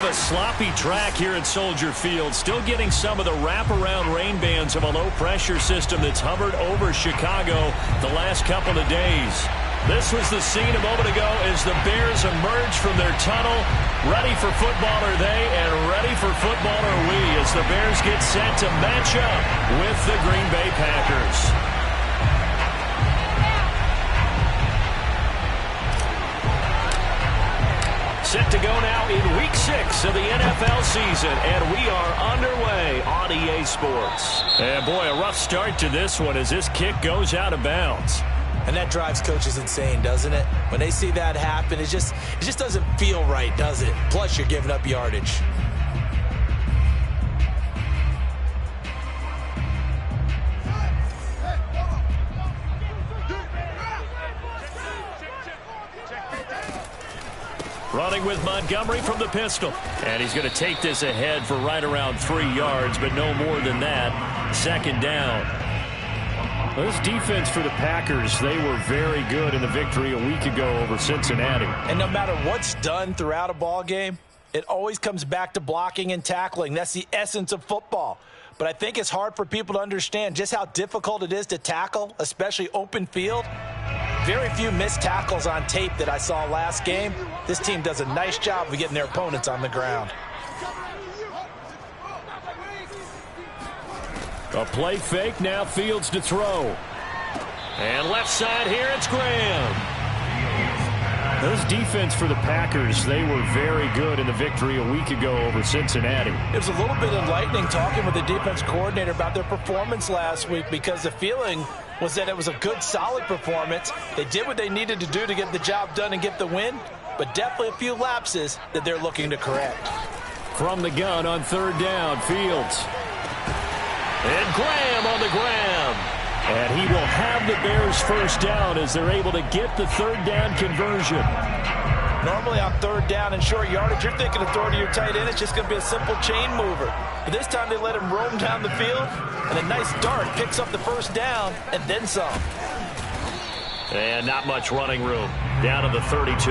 a sloppy track here at Soldier Field. Still getting some of the wraparound rain bands of a low-pressure system that's hovered over Chicago the last couple of days. This was the scene a moment ago as the Bears emerge from their tunnel. Ready for football are they, and ready for football are we as the Bears get set to match up with the Green Bay Packers. Set to go now in Week 6 of the NFL season, and we are underway on EA Sports. And boy, a rough start to this one as this kick goes out of bounds. And that drives coaches insane, doesn't it? When they see that happen, it just doesn't feel right, does it? Plus, you're giving up yardage. Running with Montgomery from the pistol. And he's going to take this ahead for right around 3 yards, but no more than that. Second down. This defense for the Packers, they were very good in the victory a week ago over Cincinnati. And no matter what's done throughout a ball game, it always comes back to blocking and tackling. That's the essence of football. But I think it's hard for people to understand just how difficult it is to tackle, especially open field. Very few missed tackles on tape that I saw last game. This team does a nice job of getting their opponents on the ground. A play fake, now Fields to throw. And left side here, it's Graham. Those defense for the Packers, they were very good in the victory a week ago over Cincinnati. It was a little bit enlightening talking with the defense coordinator about their performance last week because the feeling was that it was a good, solid performance. They did what they needed to do to get the job done and get the win, but definitely a few lapses that they're looking to correct. From the gun on third down, Fields. And Graham on the ground. And he will have the Bears first down as they're able to get the third down conversion. Normally on third down and short yardage, you're thinking of throwing to your tight end. It's just going to be a simple chain mover. But this time they let him roam down the field, and a nice dart picks up the first down and then some. And not much running room. Down to the 32.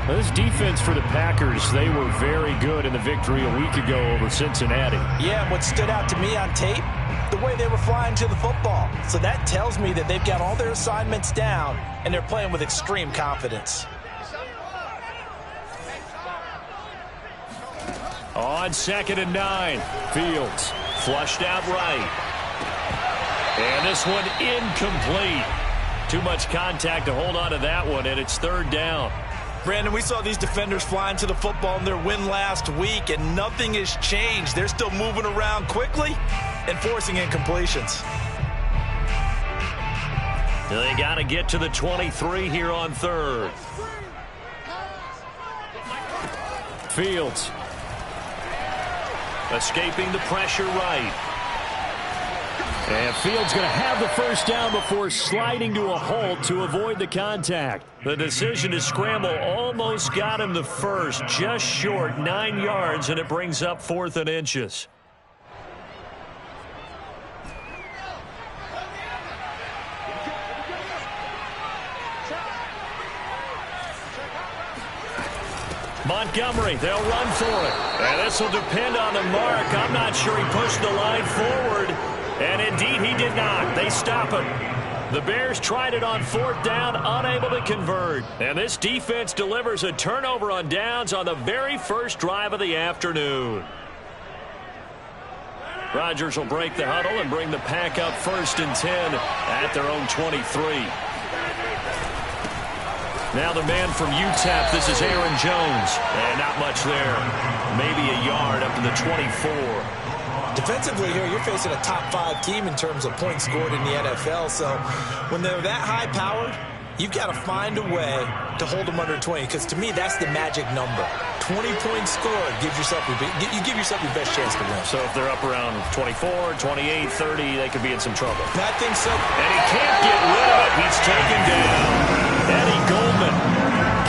This defense for the Packers, they were very good in the victory a week ago over Cincinnati. Yeah, and what stood out to me on tape, the way they were flying to the football. So that tells me that they've got all their assignments down, and they're playing with extreme confidence. On 2nd and 9, Fields flushed out right. And this one incomplete. Too much contact to hold on to that one, and it's third down. Brandon, we saw these defenders flying to the football in their win last week, and nothing has changed. They're still moving around quickly and forcing incompletions. They got to get to the 23 here on third. Fields. Escaping the pressure right. And Fields going to have the first down before sliding to a halt to avoid the contact. The decision to scramble almost got him the first, just short, 9 yards, and it brings up 4th and inches. Montgomery, they'll run for it. And this will depend on the mark. I'm not sure he pushed the line forward. And indeed, he did not. They stop him. The Bears tried it on 4th down, unable to convert. And this defense delivers a turnover on downs on the very first drive of the afternoon. Rodgers will break the huddle and bring the Pack up 1st and 10 at their own 23. Now the man from UTEP, this is Aaron Jones. And not much there. Maybe a yard up to the 24. Defensively here, you're facing a top 5 team in terms of points scored in the NFL. So when they're that high-powered, you've got to find a way to hold them under 20. Because to me, that's the magic number. 20 points scored, you give yourself your best chance to win. So if they're up around 24, 28, 30, they could be in some trouble. I think so. And he can't get rid of it. He's taken down. Eddie Goldman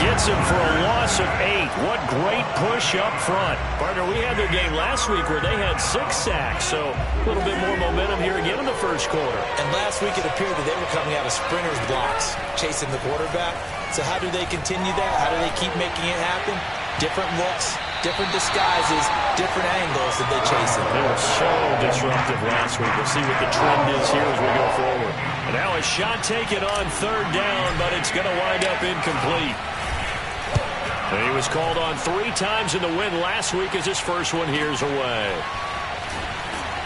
gets him for a loss of 8. What great push up front. Partner, we had their game last week where they had 6 sacks, so a little bit more momentum here again in the first quarter. And last week it appeared that they were coming out of sprinters blocks, chasing the quarterback. So how do they continue that? How do they keep making it happen? Different looks, different disguises, different angles that they chase it. They were so disruptive last week. We'll see what the trend is here as we go forward. And now a shot taken on third down, but it's going to wind up incomplete. And he was called on 3 times in the win last week as his first one here's away.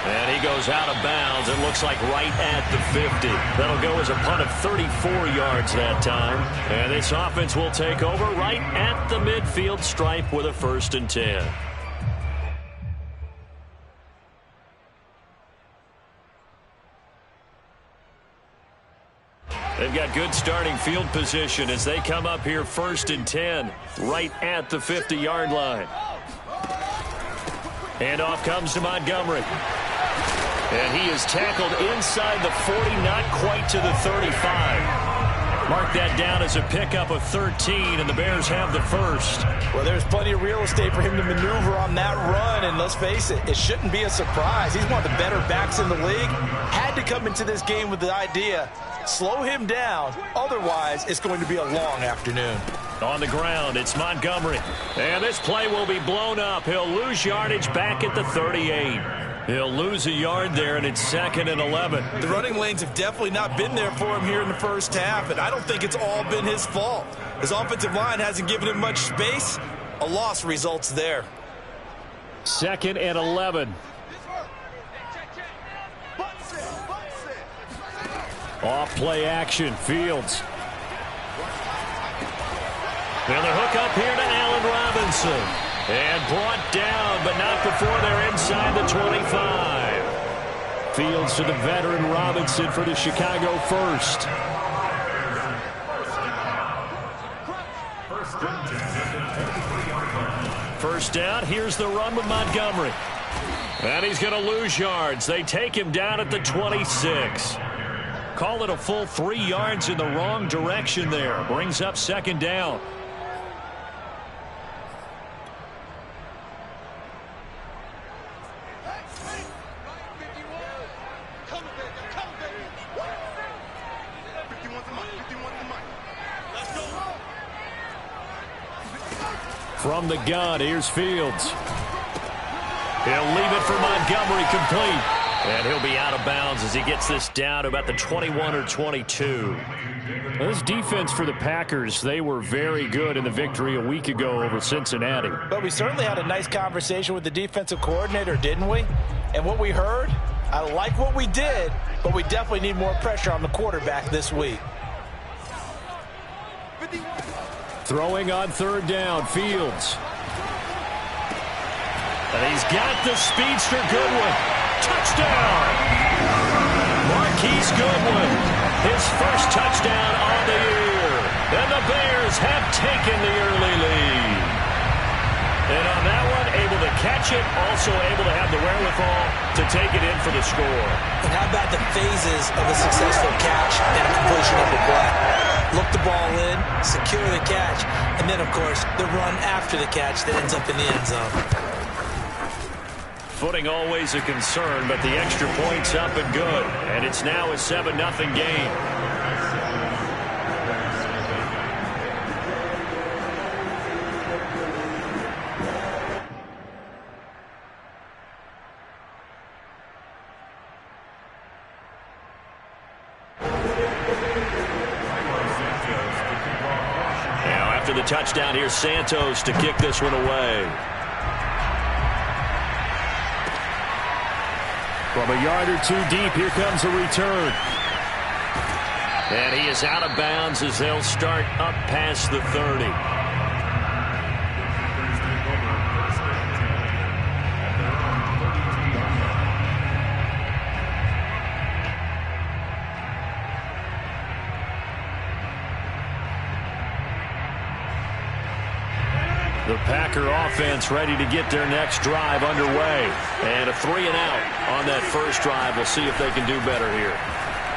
And he goes out of bounds. It looks like right at the 50. That'll go as a punt of 34 yards that time. And this offense will take over right at the midfield stripe with a 1st and 10. They've got good starting field position as they come up here 1st and 10 right at the 50-yard line. And off comes to Montgomery. And he is tackled inside the 40, not quite to the 35. Mark that down as a pickup of 13, and the Bears have the first. Well, there's plenty of real estate for him to maneuver on that run, and let's face it, it shouldn't be a surprise. He's one of the better backs in the league. Had to come into this game with the idea, slow him down, otherwise it's going to be a long afternoon. On the ground, it's Montgomery. And this play will be blown up. He'll lose yardage back at the 38. He'll lose a yard there, and it's 2nd and 11. The running lanes have definitely not been there for him here in the first half, and I don't think it's all been his fault. His offensive line hasn't given him much space. A loss results there. 2nd and 11. Off play action, Fields. And the hook up here to Allen Robinson. And brought down, but not before they're inside the 25. Fields to the veteran Robinson for the Chicago first. First down, here's the run with Montgomery. And he's going to lose yards. They take him down at the 26. Call it a full 3 yards in the wrong direction there. Brings up 2nd down. From the gun, here's Fields. He'll leave it for Montgomery complete. And he'll be out of bounds as he gets this down to about the 21 or 22. This defense for the Packers, they were very good in the victory a week ago over Cincinnati. But we certainly had a nice conversation with the defensive coordinator, didn't we? And what we heard, I like what we did, but we definitely need more pressure on the quarterback this week. Throwing on 3rd down, Fields. And he's got the speedster Goodwin. Touchdown! Marquise Goodwin, his first touchdown on the year. And the Bears have taken the early lead. And on that one, able to catch it, also able to have the wherewithal to take it in for the score. And how about the phases of a successful catch and a completion of a play? Look the ball in, secure the catch, and then, of course, the run after the catch that ends up in the end zone. Footing always a concern, but the extra point's up and good. And it's now a 7-0 game. Now after the touchdown, here's Santos to kick this one away. From a yard or two deep, here comes a return. And he is out of bounds as they'll start up past the 30. The Packer offense ready to get their next drive underway. And a 3-and-out on that first drive. We'll see if they can do better here.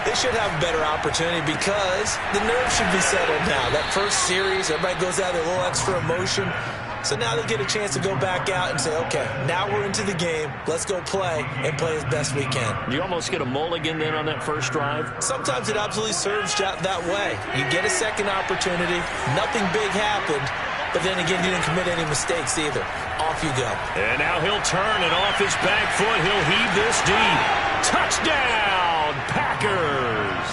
They should have a better opportunity because the nerves should be settled now. That first series, everybody goes out with a little extra emotion. So now they get a chance to go back out and say, okay, now we're into the game. Let's go play and play as best we can. You almost get a mulligan then on that first drive? Sometimes it absolutely serves that way. You get a second opportunity. Nothing big happened. but then again, you didn't commit any mistakes either. Off you go. And now he'll turn, and off his back foot, he'll heave this deep. Touchdown, Packers!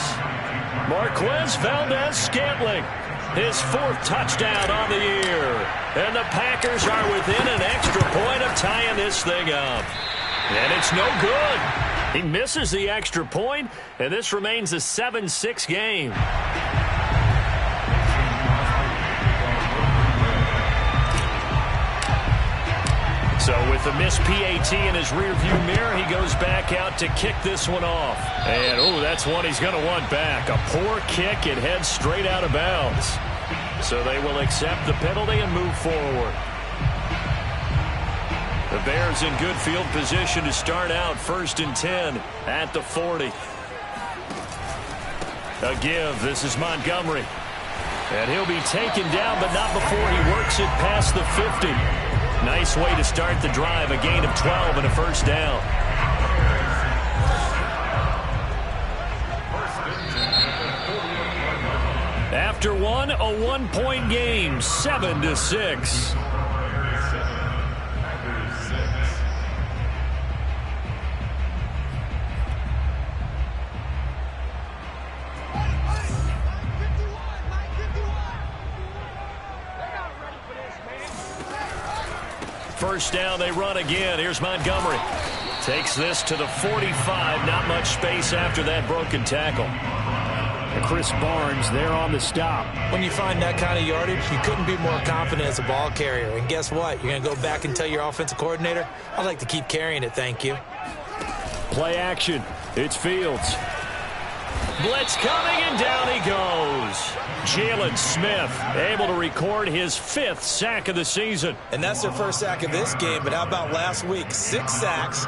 Marquez Valdes-Scantling, his 4th touchdown on the year. And the Packers are within an extra point of tying this thing up. And it's no good. He misses the extra point, and this remains a 7-6 game. So with the missed PAT in his rearview mirror, he goes back out to kick this one off. And, oh, that's one he's going to want back. A poor kick. It heads straight out of bounds. So they will accept the penalty and move forward. The Bears in good field position to start out 1st and 10 at the 40. A give. This is Montgomery. And he'll be taken down, but not before he works it past the 50. Nice way to start the drive, a gain of 12 and a first down. After one, a 1-point game, 7-6. First down, they run again. Here's Montgomery. Takes this to the 45. Not much space after that broken tackle. And Chris Barnes there on the stop. When you find that kind of yardage, you couldn't be more confident as a ball carrier. And guess what? You're going to go back and tell your offensive coordinator, I'd like to keep carrying it, thank you. Play action. It's Fields. Blitz coming, and down he goes. Jalen Smith able to record his 5th sack of the season. And that's their first sack of this game, but how about last week? 6 sacks,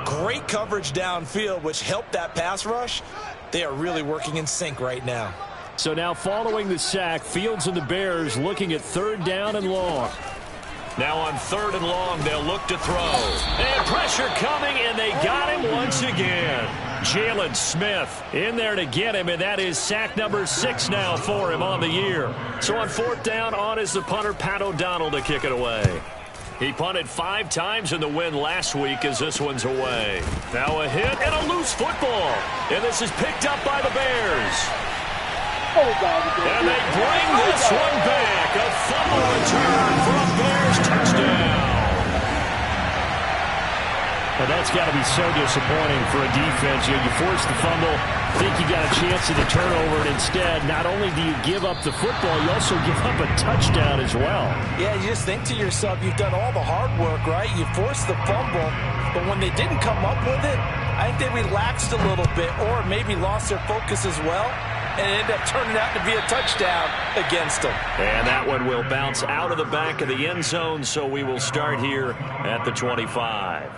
great coverage downfield, which helped that pass rush. They are really working in sync right now. So now following the sack, Fields and the Bears looking at 3rd down and long. Now on 3rd and long, they'll look to throw. And pressure coming, and they got him once again. Jalen Smith in there to get him, and that is sack number 6 now for him on the year. So on 4th down, on is the punter, Pat O'Donnell, to kick it away. He punted 5 times in the win last week as this one's away. Now a hit and a loose football. And this is picked up by the Bears. And they bring this one back. A fumble return for a Bears touchdown. Well, that's got to be so disappointing for a defense. You force the fumble, think you got a chance at the turnover, and instead, not only do you give up the football, you also give up a touchdown as well. Yeah, you just think to yourself, you've done all the hard work, right? You forced the fumble, but when they didn't come up with it, I think they relaxed a little bit or maybe lost their focus as well, and it ended up turning out to be a touchdown against them. And that one will bounce out of the back of the end zone, so we will start here at the 25.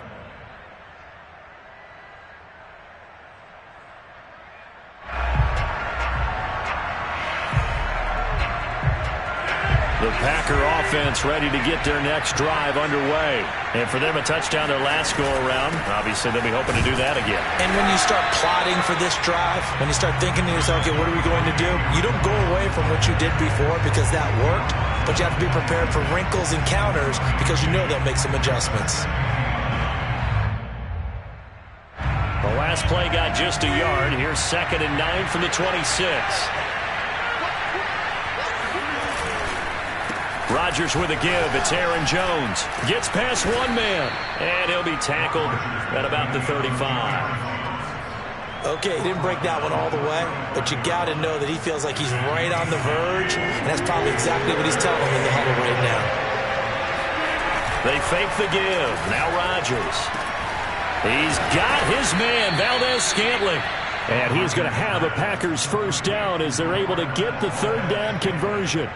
The Packer offense ready to get their next drive underway. And for them, a touchdown their last go-around. Obviously, they'll be hoping to do that again. And when you start plotting for this drive, when you start thinking to yourself, okay, what are we going to do? You don't go away from what you did before because that worked, but you have to be prepared for wrinkles and counters because you know they'll make some adjustments. The last play got just a yard. Here's 2nd and 9 from the 26. Rodgers with a give. It's Aaron Jones. Gets past one man, and he'll be tackled at about the 35. Okay, he didn't break that one all the way, but you got to know that he feels like he's right on the verge, and that's probably exactly what he's telling him in the huddle right now. They fake the give. Now Rodgers. He's got his man, Valdes-Scantling. And he's going to have a Packers first down as they're able to get the 3rd down conversion.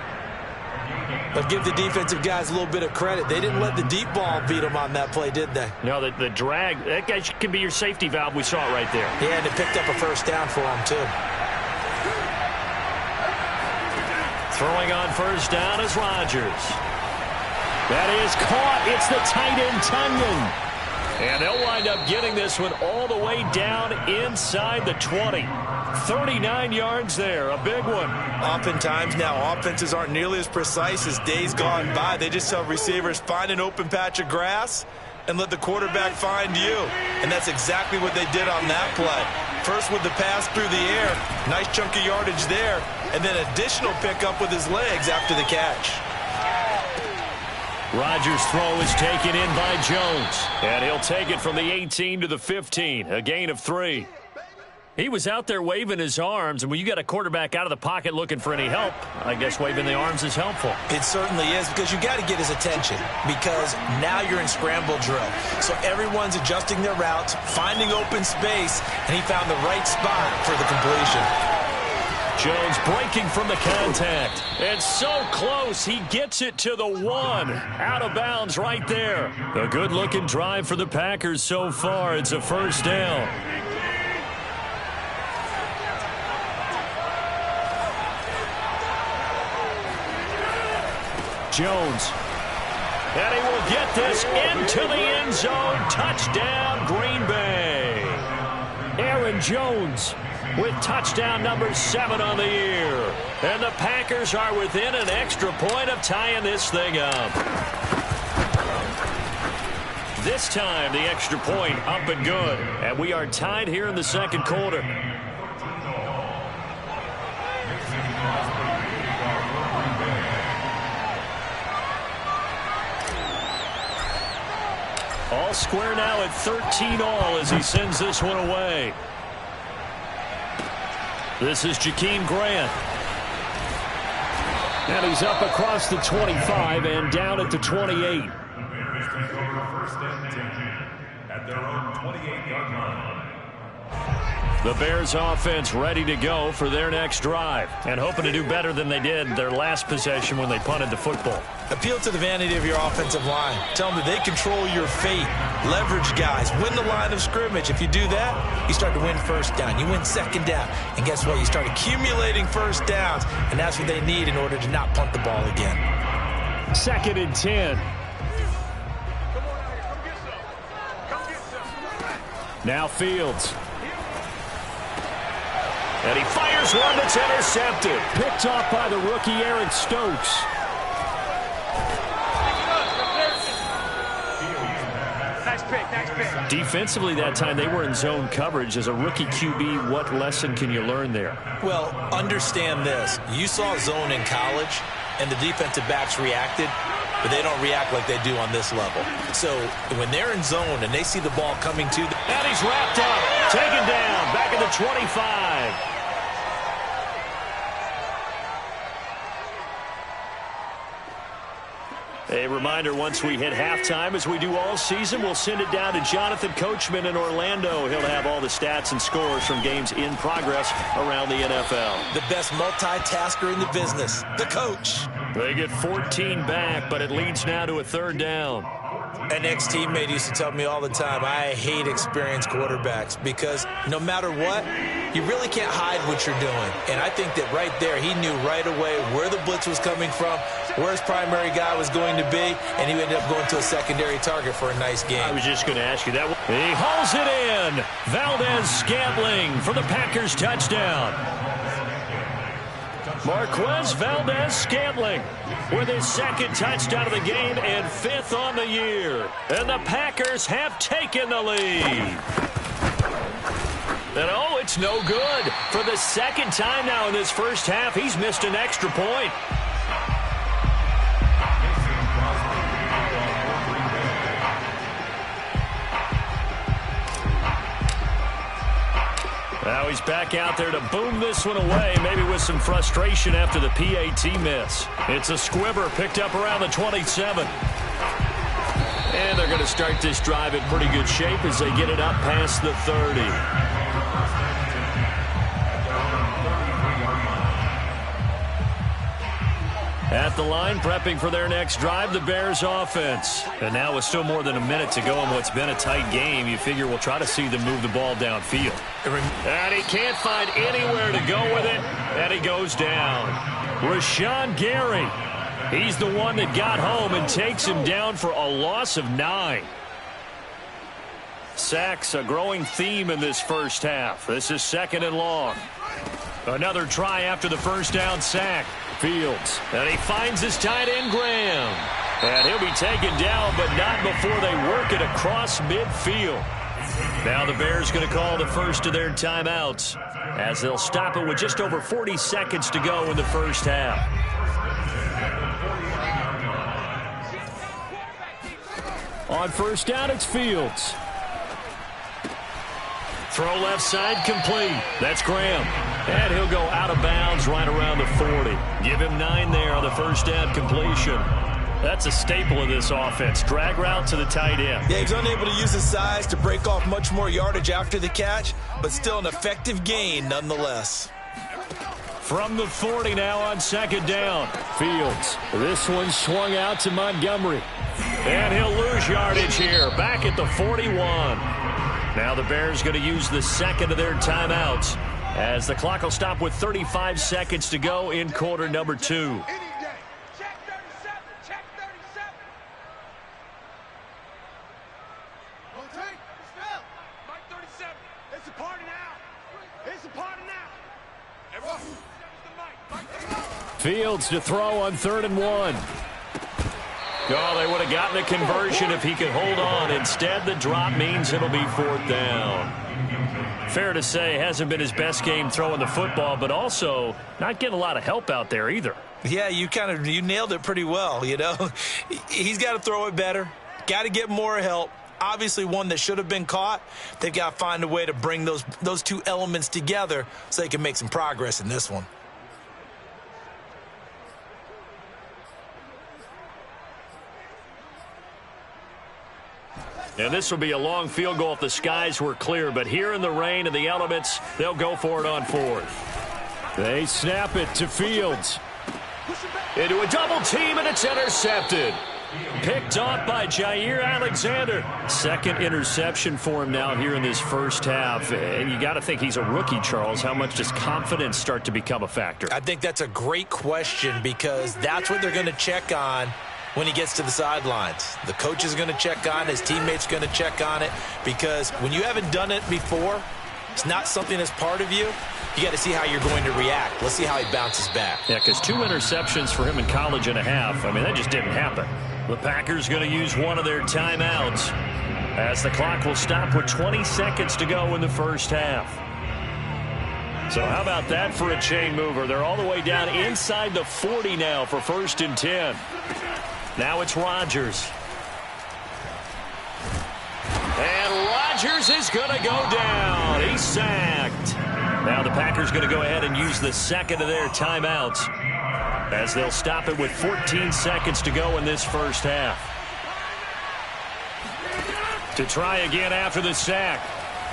But give the defensive guys a little bit of credit. They didn't let the deep ball beat them on that play, did they? No, the drag, that guy can be your safety valve. We saw it right there. Yeah, and it picked up a first down for him, too. Throwing on first down is Rodgers. That is caught. It's the tight end, Tunyon. And they'll wind up getting this one all the way down inside the 20. 39 yards there, a big one. Oftentimes now, offenses aren't nearly as precise as days gone by. They just tell receivers, find an open patch of grass and let the quarterback find you. And that's exactly what they did on that play. First with the pass through the air, nice chunk of yardage there, and then additional pickup with his legs after the catch. Rodgers' throw is taken in by Jones. And he'll take it from the 18 to the 15, a gain of 3. He was out there waving his arms, and when you got a quarterback out of the pocket looking for any help, I guess waving the arms is helpful. It certainly is, because you got to get his attention, because now you're in scramble drill. So everyone's adjusting their routes, finding open space, and he found the right spot for the completion. Jones breaking from the contact. And so close, he gets it to the 1. Out of bounds right there. A good-looking drive for the Packers so far. It's a first down. Jones. And he will get this into the end zone. Touchdown, Green Bay. Aaron Jones with touchdown number 7 on the year. And the Packers are within an extra point of tying this thing up. This time, the extra point up and good. And we are tied here in the second quarter. All square now at 13 all as he sends this one away. This is Jakeem Grant. And he's up across the 25 and down at the 28. At their own 28-yard line. The Bears offense ready to go for their next drive and hoping to do better than they did their last possession when they punted the football. Appeal to the vanity of your offensive line. Tell them that they control your fate. Leverage guys. Win the line of scrimmage. If you do that, you start to win first down. You win second down. And guess what? You start accumulating first downs. And that's what they need in order to not punt the ball again. 2nd and 10. Now Fields. And he fires one that's intercepted. Picked off by the rookie Eric Stokes. Nice pick. Defensively that time, they were in zone coverage. As a rookie QB, what lesson can you learn there? Well, understand this. You saw zone in college, and the defensive backs reacted, but they don't react like they do on this level. So when they're in zone and they see the ball coming to them. And he's wrapped up, taken down, back at the 25. A reminder, once we hit halftime, as we do all season, we'll send it down to Jonathan Coachman in Orlando. He'll have all the stats and scores from games in progress around the NFL. The best multitasker in the business, the coach. They get 14 back, but it leads now to a 3rd down. An ex-teammate used to tell me all the time, I hate experienced quarterbacks because no matter what, you really can't hide what you're doing. And I think that right there, he knew right away where the blitz was coming from, where his primary guy was going to be, and he ended up going to a secondary target for a nice game. I was just going to ask you that. He hauls it in. Valdez-Scantling for the Packers touchdown. Marquez Valdez-Scantling with his 2nd touchdown of the game and 5th on the year. And the Packers have taken the lead. And oh, it's no good. For the 2nd time now in this first half, he's missed an extra point. Now he's back out there to boom this one away, maybe with some frustration after the PAT miss. It's a squibber picked up around the 27. And they're going to start this drive in pretty good shape as they get it up past the 30. At the line, prepping for their next drive, the Bears offense. And now with still more than a minute to go in what's been a tight game, you figure we'll try to see them move the ball downfield. And he can't find anywhere to go with it, and he goes down. Rashawn Gary, he's the one that got home and takes him down for a loss of 9. Sacks a growing theme in this first half. This is 2nd and long. Another try after the first down sack. Fields. And he finds his tight end, Graham. And he'll be taken down, but not before they work it across midfield. Now the Bears going to call the first of their timeouts as they'll stop it with just over 40 seconds to go in the first half. On first down, it's Fields. Throw left side complete. That's Graham. And he'll go out of bounds right around the 40. Give him 9 there on the first down completion. That's a staple of this offense. Drag route to the tight end. Yeah, he's unable to use his size to break off much more yardage after the catch, but still an effective gain nonetheless. From the 40 now on 2nd down. Fields. This one swung out to Montgomery. And he'll lose yardage here. Back at the 41. Now the Bears going to use the second of their timeouts as the clock will stop with 35 seconds to go in quarter number 2. Fields to throw on 3rd and 1. Oh, they would have gotten a conversion if he could hold on. Instead, the drop means it'll be 4th down. Fair to say, hasn't been his best game throwing the football, but also not getting a lot of help out there either. Yeah, you nailed it pretty well, you know. He's got to throw it better. Got to get more help. Obviously one that should have been caught. They've got to find a way to bring those two elements together so they can make some progress in this one. And this will be a long field goal if the skies were clear. But here in the rain and the elements, they'll go for it on 4th. They snap it to Fields. Into a double team, and it's intercepted. Picked off by Jair Alexander. 2nd interception for him now here in this first half. And you got to think he's a rookie, Charles. How much does confidence start to become a factor? I think that's a great question because that's what they're going to check on when he gets to the sidelines. The coach is going to check on it. His teammates going to check on it because when you haven't done it before, it's not something that's part of you. You got to see how you're going to react. Let's see how he bounces back. Yeah, because 2 interceptions for him in college and a half. I mean, that just didn't happen. The Packers going to use one of their timeouts as the clock will stop with 20 seconds to go in the first half. So how about that for a chain mover? They're all the way down inside the 40 now for 1st and 10. Now it's Rodgers. And Rodgers is going to go down. He's sacked. Now the Packers going to go ahead and use the second of their timeouts as they'll stop it with 14 seconds to go in this first half. To try again after the sack,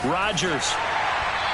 Rodgers.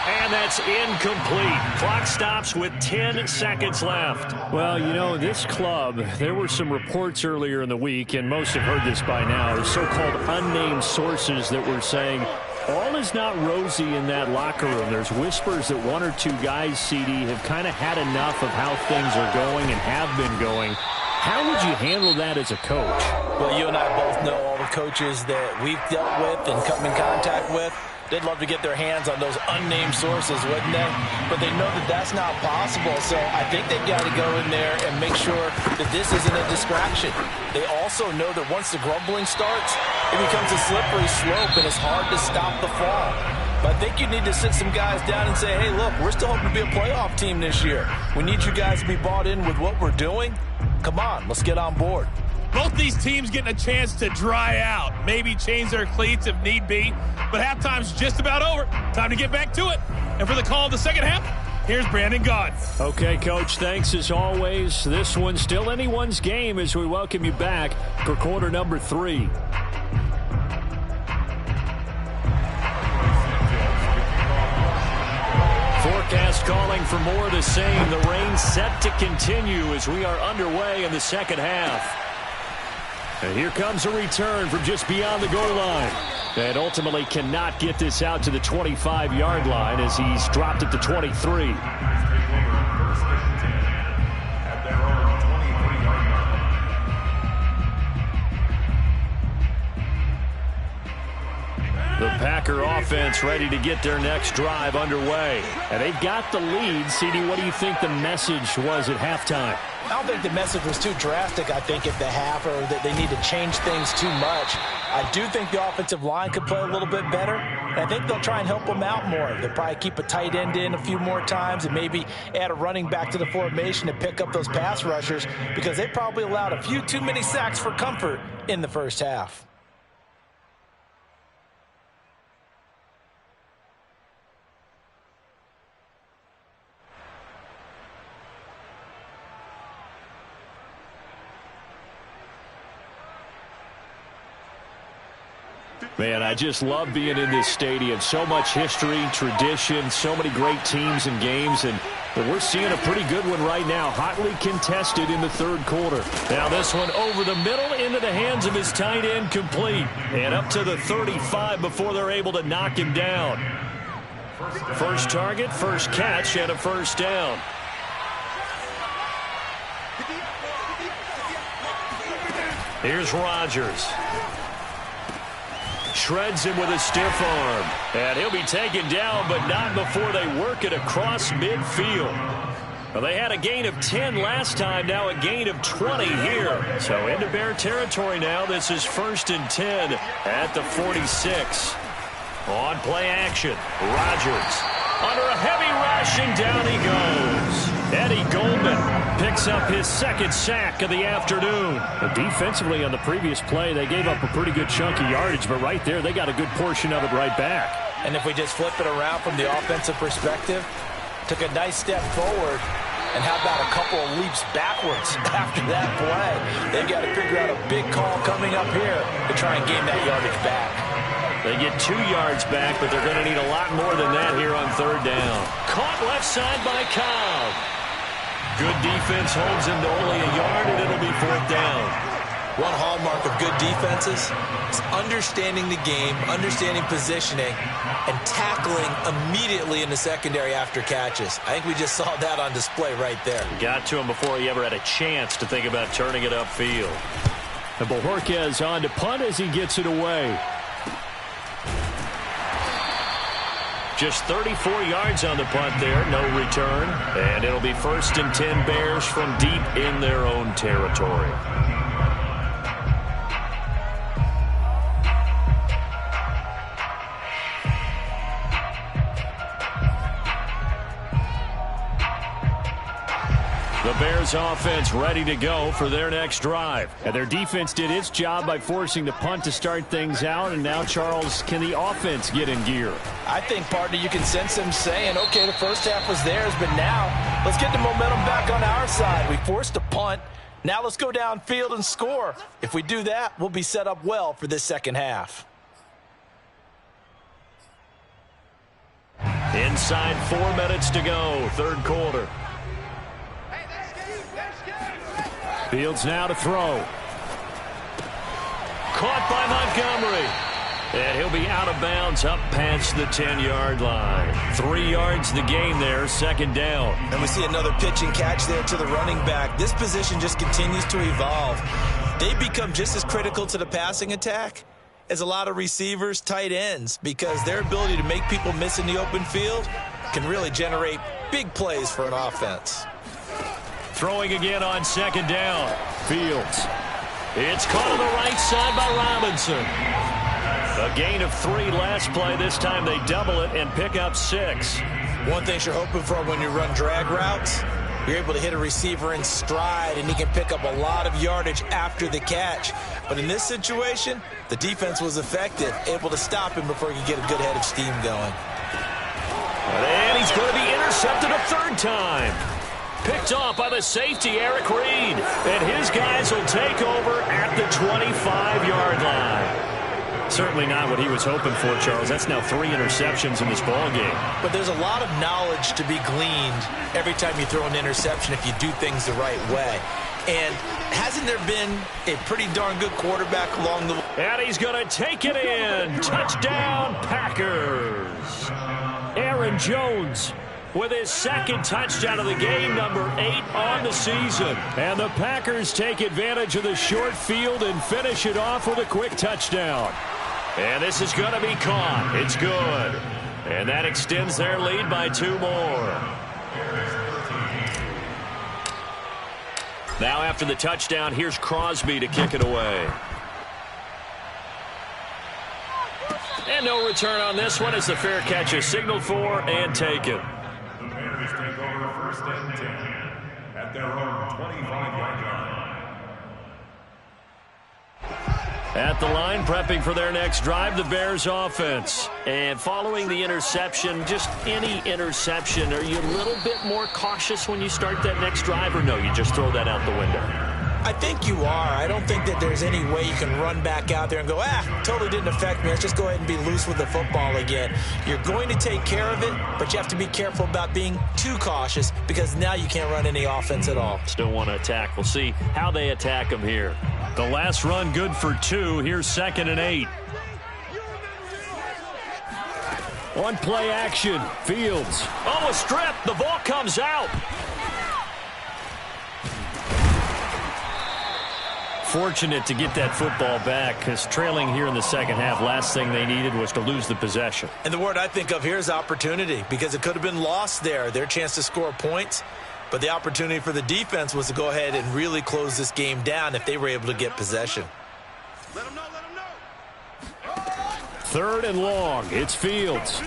And that's incomplete. Clock stops with 10 seconds left. Well, you know, this club, there were some reports earlier in the week, and most have heard this by now, the so-called unnamed sources that were saying all is not rosy in that locker room. There's whispers that 1 or 2 guys, CD, have kind of had enough of how things are going and have been going. How would you handle that as a coach? Well, you and I both know all the coaches that we've dealt with and come in contact with. They'd love to get their hands on those unnamed sources, wouldn't they? But they know that that's not possible. So I think they've got to go in there and make sure that this isn't a distraction. They also know that once the grumbling starts, it becomes a slippery slope and it's hard to stop the fall. But I think you need to sit some guys down and say, hey, look, we're still hoping to be a playoff team this year. We need you guys to be bought in with what we're doing. Come on, let's get on board. Both these teams getting a chance to dry out, maybe change their cleats if need be. But halftime's just about over. Time to get back to it. And for the call of the second half, here's Brandon Gaudin. Okay, Coach, thanks as always. This one's still anyone's game as we welcome you back for quarter number 3. Forecast calling for more of the same. The rain set to continue as we are underway in the second half. And here comes a return from just beyond the goal line. And ultimately cannot get this out to the 25-yard line as he's dropped it to 23. The Packer offense ready to get their next drive underway. And they've got the lead. CD, what do you think the message was at halftime? I don't think the message was too drastic, I think, at the half, or that they need to change things too much. I do think the offensive line could play a little bit better, and I think they'll try and help them out more. They'll probably keep a tight end in a few more times and maybe add a running back to the formation to pick up those pass rushers, because they probably allowed a few too many sacks for comfort in the first half. Man, I just love being in this stadium. So much history, tradition, so many great teams and games, and we're seeing a pretty good one right now. Hotly contested in the third quarter. Now this one over the middle into the hands of his tight end, complete. And up to the 35 before they're able to knock him down. First target, first catch, and a first down. Here's Rodgers. Shreds him with a stiff arm. And he'll be taken down, but not before they work it across midfield. Well, they had a gain of 10 last time, now a gain of 20 here. So into Bear territory now. This is 1st and 10 at the 46. On play action, Rodgers under a heavy rush, and down he goes. Eddie Goldman picks up his second sack of the afternoon. Defensively on the previous play, they gave up a pretty good chunk of yardage, but right there, they got a good portion of it right back. And if we just flip it around from the offensive perspective, took a nice step forward, and how about a couple of leaps backwards after that play? They've got to figure out a big call coming up here to try and gain that yardage back. They get 2 yards back, but they're going to need a lot more than that here on third down. Caught left side by Cobb. Good defense holds him to only a yard, and it'll be 4th down. One hallmark of good defenses is understanding the game, understanding positioning, and tackling immediately in the secondary after catches. I think we just saw that on display right there. Got to him before he ever had a chance to think about turning it upfield. And Bojorquez on to punt as he gets it away. Just 34 yards on the punt there, no return. And it'll be 1st and 10 Bears from deep in their own territory. The Bears offense ready to go for their next drive. And their defense did its job by forcing the punt to start things out. And now, Charles, can the offense get in gear? I think, partner, you can sense them saying, okay, the first half was theirs, but now let's get the momentum back on our side. We forced a punt. Now let's go downfield and score. If we do that, we'll be set up well for this second half. Inside 4 minutes to go, third quarter. Fields now to throw. Caught by Montgomery. And he'll be out of bounds up past the 10-yard line. 3 yards the gain there, second down. And we see another pitch and catch there to the running back. This position just continues to evolve. They become just as critical to the passing attack as a lot of receivers, tight ends, because their ability to make people miss in the open field can really generate big plays for an offense. Throwing again on second down. Fields. It's caught on the right side by Robinson. A gain of 3 last play. This time they double it and pick up 6. One thing you're hoping for when you run drag routes, you're able to hit a receiver in stride, and he can pick up a lot of yardage after the catch. But in this situation, the defense was effective, able to stop him before he could get a good head of steam going. And he's going to be intercepted a 3rd time. Picked off by the safety, Eric Reed. And his guys will take over at the 25-yard line. Certainly not what he was hoping for, Charles. That's now 3 interceptions in this ballgame. But there's a lot of knowledge to be gleaned every time you throw an interception if you do things the right way. And hasn't there been a pretty darn good quarterback along the way? And he's going to take it in. Touchdown, Packers. Aaron Jones with his 2nd touchdown of the game, number 8 on the season. And the Packers take advantage of the short field and finish it off with a quick touchdown. And this is going to be caught. It's good. And that extends their lead by 2 more. Now after the touchdown, here's Crosby to kick it away. And no return on this one as the fair catch is signaled for and taken. The Bears take over first and 10 at their own 25-yard line. At the line, prepping for their next drive, the Bears offense. And following the interception, just any interception, are you a little bit more cautious when you start that next drive, or no, you just throw that out the window? I think you are. I don't think that there's any way you can run back out there and go, totally didn't affect me. Let's just go ahead and be loose with the football again. You're going to take care of it, but you have to be careful about being too cautious because now you can't run any offense at all. Still want to attack. We'll see how they attack them here. The last run good for 2. Here's 2nd and 8. On play action, Fields. Oh, a strip. The ball comes out. Fortunate to get that football back because trailing here in the second half, last thing they needed was to lose the possession. And the word I think of here is opportunity because it could have been lost there, their chance to score points. But the opportunity for the defense was to go ahead and really close this game down if they were able to get possession. Let them know, let them know. 3rd and long. It's Fields.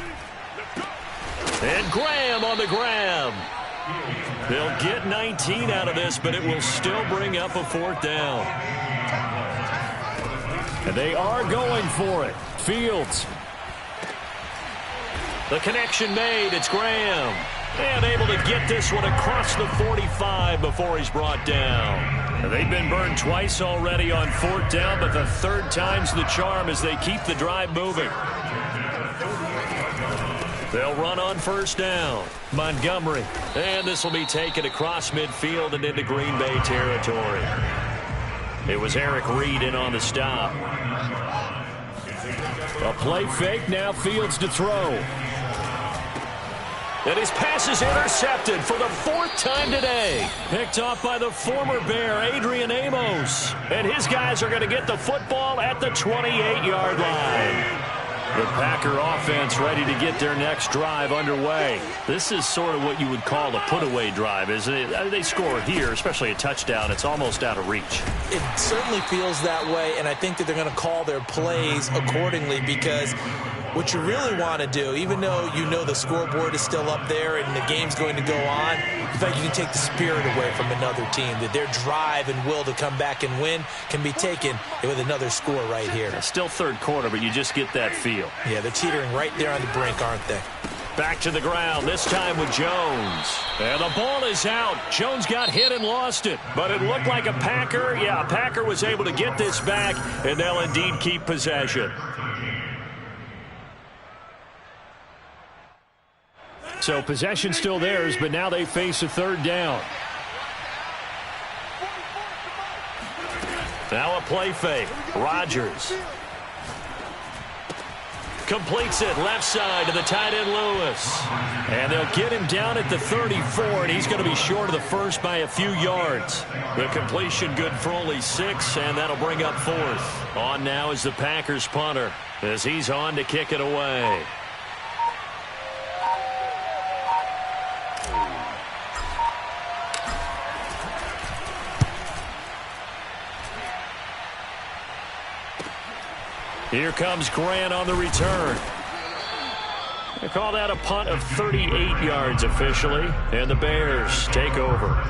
And Graham on the grab. They'll get 19 out of this, but it will still bring up a 4th down. And they are going for it. Fields. The connection made. It's Graham. And able to get this one across the 45 before he's brought down. They've been burned twice already on 4th down, but the 3rd time's the charm as they keep the drive moving. They'll run on 1st down. Montgomery. And this will be taken across midfield and into Green Bay territory. It was Eric Reed in on the stop. A play fake, now Fields to throw. And his pass is intercepted for the 4th time today. Picked off by the former Bear, Adrian Amos. And his guys are going to get the football at the 28-yard line. The Packer offense ready to get their next drive underway. This is sort of what you would call a put-away drive, isn't it? They score here, especially a touchdown. It's almost out of reach. It certainly feels that way, and I think that they're going to call their plays accordingly because what you really want to do, even though you know the scoreboard is still up there and the game's going to go on, in fact, you can take the spirit away from another team, that their drive and will to come back and win can be taken with another score right here. It's still 3rd quarter, but you just get that feel. Yeah, they're teetering right there on the brink, aren't they? Back to the ground, this time with Jones. And the ball is out. Jones got hit and lost it. But it looked like a Packer. Yeah, a Packer was able to get this back, and they'll indeed keep possession. So possession still theirs, but now they face a 3rd down. Now a play fake. Rodgers. Completes it left side to the tight end Lewis. And they'll get him down at the 34, and he's going to be short of the 1st by a few yards. The completion good for only 6, and that'll bring up 4th. On now is the Packers punter as he's on to kick it away. Here comes Grant on the return. They call that a punt of 38 yards officially, and the Bears take over.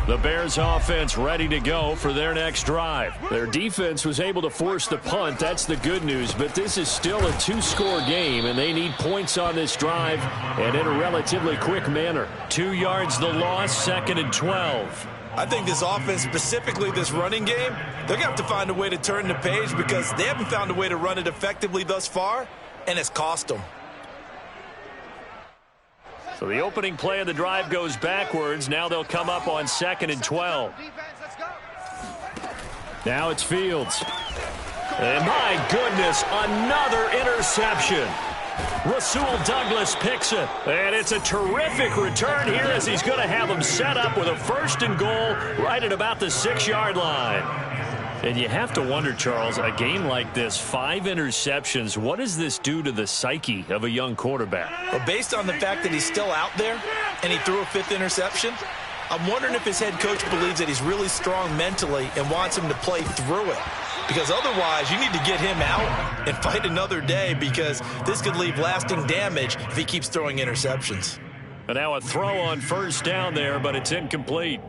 The Bears offense ready to go for their next drive. Their defense was able to force the punt. That's the good news. But this is still a 2-score game, and they need points on this drive and in a relatively quick manner. 2 yards the loss, 2nd and 12. I think this offense, specifically this running game, they're going to have to find a way to turn the page because they haven't found a way to run it effectively thus far, and it's cost them. So the opening play of the drive goes backwards. Now they'll come up on 2nd and 12. Now it's Fields. And my goodness, another interception. Rasul Douglas picks it. And it's a terrific return here as he's going to have him set up with a 1st and goal right at about the 6-yard line. And you have to wonder, Charles, a game like this, 5 interceptions, what does this do to the psyche of a young quarterback? Well, based on the fact that he's still out there and he threw a 5th interception, I'm wondering if his head coach believes that he's really strong mentally and wants him to play through it. Because otherwise, you need to get him out and fight another day, because this could leave lasting damage if he keeps throwing interceptions. And now a throw on 1st down there, but it's incomplete.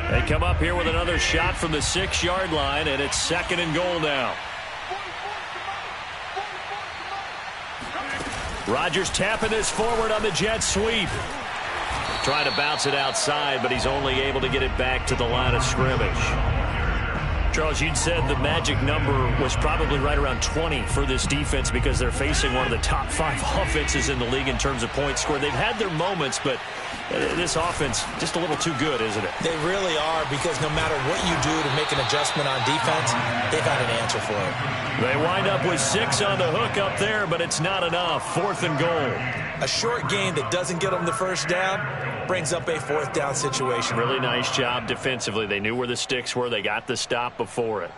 They come up here with another shot from the 6-yard line, and it's 2nd and goal now. Rodgers tapping this forward on the jet sweep. Trying to bounce it outside, but he's only able to get it back to the line of scrimmage. Charles, you'd said the magic number was probably right around 20 for this defense because they're facing one of the top 5 offenses in the league in terms of points scored. They've had their moments, but this offense just a little too good, isn't it? They really are, because no matter what you do to make an adjustment on defense, they've had an answer for it. They wind up with 6 on the hook up there, but it's not enough. 4th and goal. A short gain that doesn't get them the 1st down brings up a 4th down situation. Really nice job defensively. They knew where the sticks were. They got the stop before it.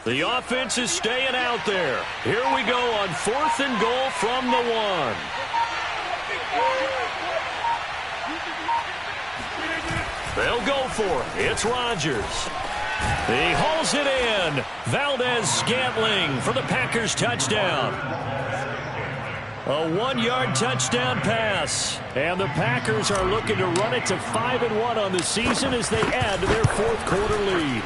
The offense is staying out there. Here we go on 4th and goal from the 1. They'll go for it. It's Rodgers. He hauls it in. Valdez-Scantling for the Packers touchdown. A 1-yard touchdown pass. And the Packers are looking to run it to 5-1 on the season as they add to their 4th quarter lead.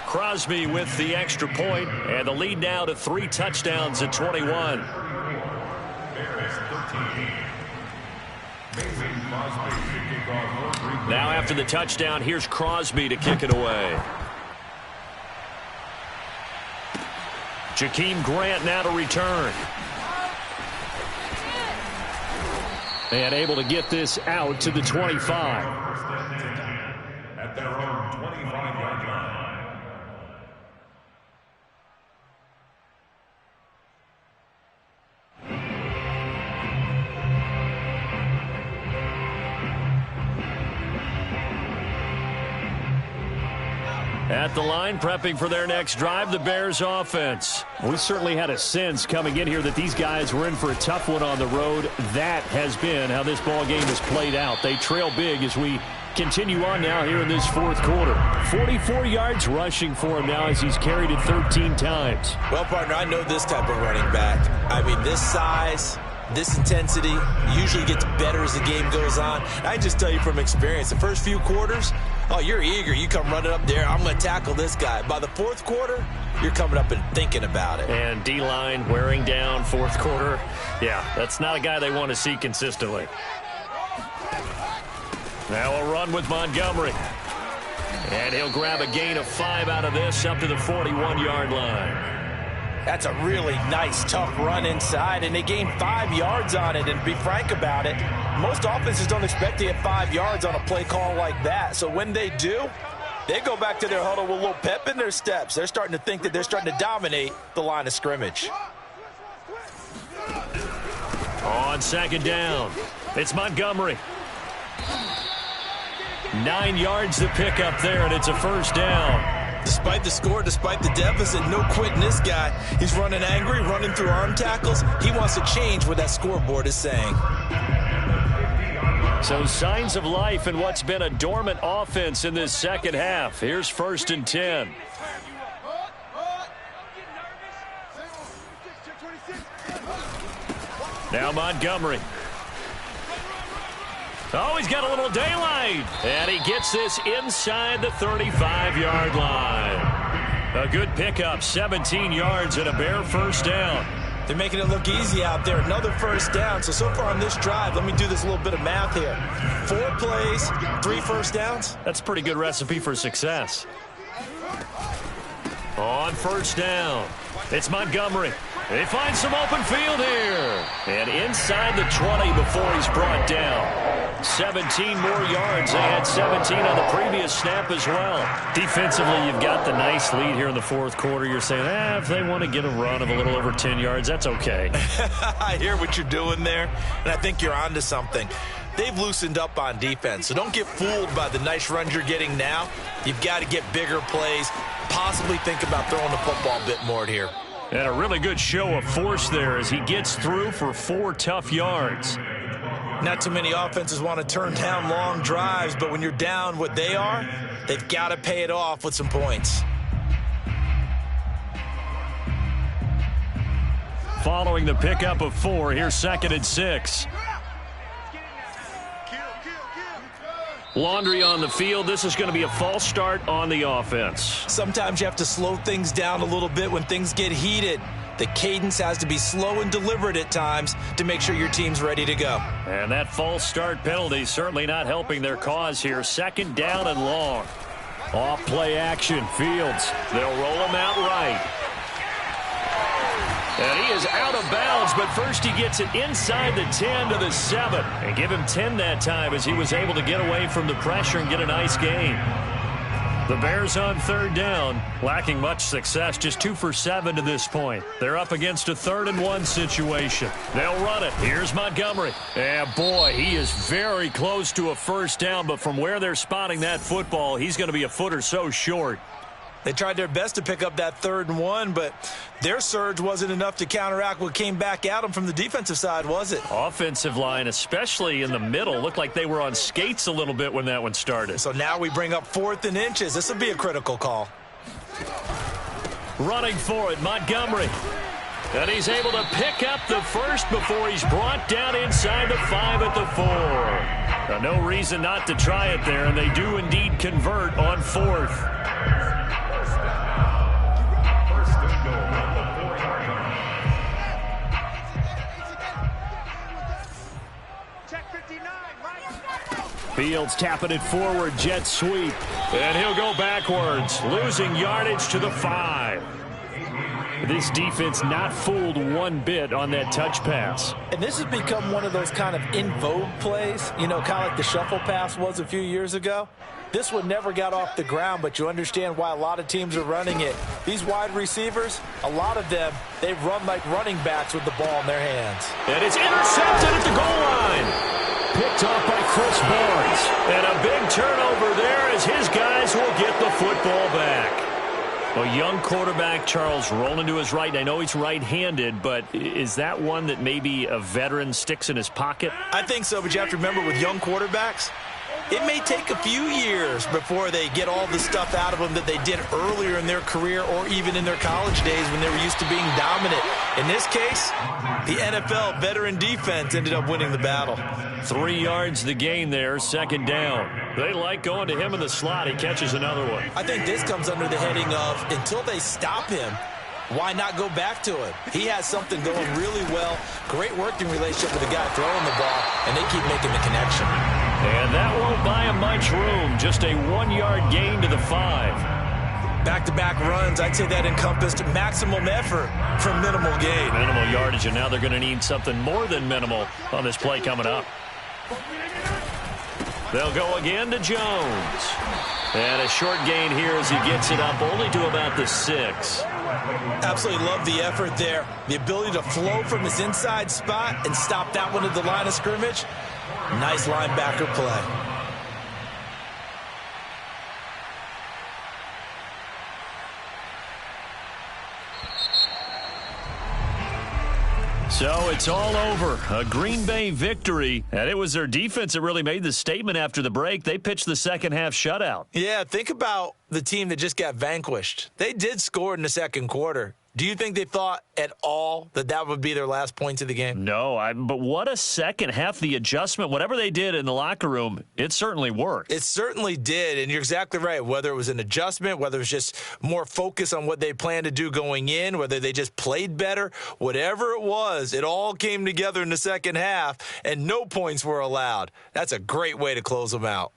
Crosby with the extra point, and the lead now to 3 touchdowns at 21. Now after the touchdown, here's Crosby to kick it away. Jakeem Grant now to return. And able to get this out to the 25. At their own 25-yard line. At the line, prepping for their next drive, the Bears offense. We certainly had a sense coming in here that these guys were in for a tough one on the road. That has been how this ball game has played out. They trail big as we continue on now here in this 4th quarter. 44 yards rushing for him now as he's carried it 13 times. Well, partner, I know this type of running back. I mean, this size, this intensity usually gets better as the game goes on. I just tell you from experience, the first few quarters, oh, you're eager. You come running up there. I'm going to tackle this guy. By the 4th quarter, you're coming up and thinking about it. And D-line wearing down 4th quarter. Yeah, that's not a guy they want to see consistently. Now a run with Montgomery. And he'll grab a gain of 5 out of this up to the 41-yard line. That's a really nice, tough run inside, and they gained 5 yards on it. And to be frank about it, most offenses don't expect to get 5 yards on a play call like that. So when they do, they go back to their huddle with a little pep in their steps. They're starting to think that they're starting to dominate the line of scrimmage. On 2nd down, it's Montgomery. 9 yards to pick up there, and it's a 1st down. Despite the score, despite the deficit, no quitting this guy. He's running angry, running through arm tackles. He wants to change what that scoreboard is saying. So signs of life in what's been a dormant offense in this 2nd half. Here's 1st and 10. Now Montgomery. Oh, he's got a little daylight. And he gets this inside the 35-yard line. A good pickup, 17 yards and a Bear 1st down. They're making it look easy out there. Another first down. So far on this drive, let me do this little bit of math here. 4 plays, 3 first downs. That's a pretty good recipe for success. On first down, it's Montgomery. They find some open field here. And inside the 20 before he's brought down. 17 more yards. They had 17 on the previous snap as well. Defensively, you've got the nice lead here in the fourth quarter. You're saying, if they want to get a run of a little over 10 yards, that's okay. I hear what you're doing there, and I think you're onto something. They've loosened up on defense, so don't get fooled by the nice runs you're getting now. You've got to get bigger plays, possibly think about throwing the football a bit more here. And a really good show of force there as he gets through for 4 tough yards. Not too many offenses want to turn down long drives, but when you're down what they are, they've got to pay it off with some points. Following the pickup of 4, here's 2nd and 6. Laundry on the field. This is going to be a false start on the offense. Sometimes you have to slow things down a little bit when things get heated. The cadence has to be slow and deliberate at times to make sure your team's ready to go. And that false start penalty certainly not helping their cause here. 2nd down and long. Off play action. Fields. They'll roll him out right. And he is out of bounds, but first he gets it inside the 10 to the 7. And give him 10 that time as he was able to get away from the pressure and get a nice gain. The Bears on 3rd down, lacking much success, just 2 for 7 to this point. They're up against a 3rd and 1 situation. They'll run it. Here's Montgomery. And boy, he is very close to a first down, but from where they're spotting that football, he's going to be a foot or so short. They tried their best to pick up that 3rd and 1, but their surge wasn't enough to counteract what came back at them from the defensive side, was it? Offensive line, especially in the middle, looked like they were on skates a little bit when that one started. So now we bring up 4th and inches. This will be a critical call. Running for it, Montgomery. And he's able to pick up the first before he's brought down inside the 5 at the 4. Now, no reason not to try it there, and they do indeed convert on 4th. Fields tapping it forward, jet sweep. And he'll go backwards, losing yardage to the 5. This defense not fooled one bit on that touch pass. And this has become one of those kind of in vogue plays, kind of like the shuffle pass was a few years ago. This one never got off the ground, but you understand why a lot of teams are running it. These wide receivers, a lot of them, they run like running backs with the ball in their hands. And it's intercepted at the goal line. Picked off by Chris Barnes. And a big turnover there as his guys will get the football back. A young quarterback, Charles, rolling to his right. I know he's right-handed, but is that one that maybe a veteran sticks in his pocket? I think so, but you have to remember with young quarterbacks, it may take a few years before they get all the stuff out of them that they did earlier in their career or even in their college days when they were used to being dominant. In this case, the NFL veteran defense ended up winning the battle. 3 yards the gain there, 2nd down. They like going to him in the slot. He catches another one. I think this comes under the heading of until they stop him, why not go back to it? He has something going really well. Great working relationship with the guy throwing the ball, and they keep making the connection. And that won't buy him much room. Just a 1-yard gain to the 5. Back-to-back runs, I'd say that encompassed maximum effort for minimal gain. Minimal yardage, and now they're going to need something more than minimal on this play coming up. They'll go again to Jones. And a short gain here as he gets it up only to about the 6. Absolutely love the effort there. The ability to flow from his inside spot and stop that one at the line of scrimmage. Nice linebacker play. So it's all over. A Green Bay victory. And it was their defense that really made the statement after the break. They pitched the second-half shutout. Yeah, think about the team that just got vanquished. They did score in the second quarter. Do you think they thought at all that would be their last points of the game? No, but what a second half. The adjustment, whatever they did in the locker room, it certainly worked. It certainly did, and you're exactly right. Whether it was an adjustment, whether it was just more focus on what they planned to do going in, whether they just played better, whatever it was, it all came together in the second half, and no points were allowed. That's a great way to close them out.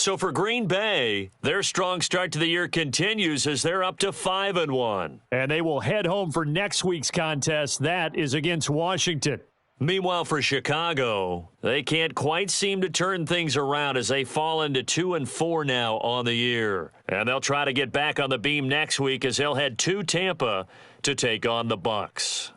So for Green Bay, their strong start to the year continues as they're up to 5-1. And they will head home for next week's contest. That is against Washington. Meanwhile, for Chicago, they can't quite seem to turn things around as they fall into 2-4 now on the year. And they'll try to get back on the beam next week as they'll head to Tampa to take on the Bucs.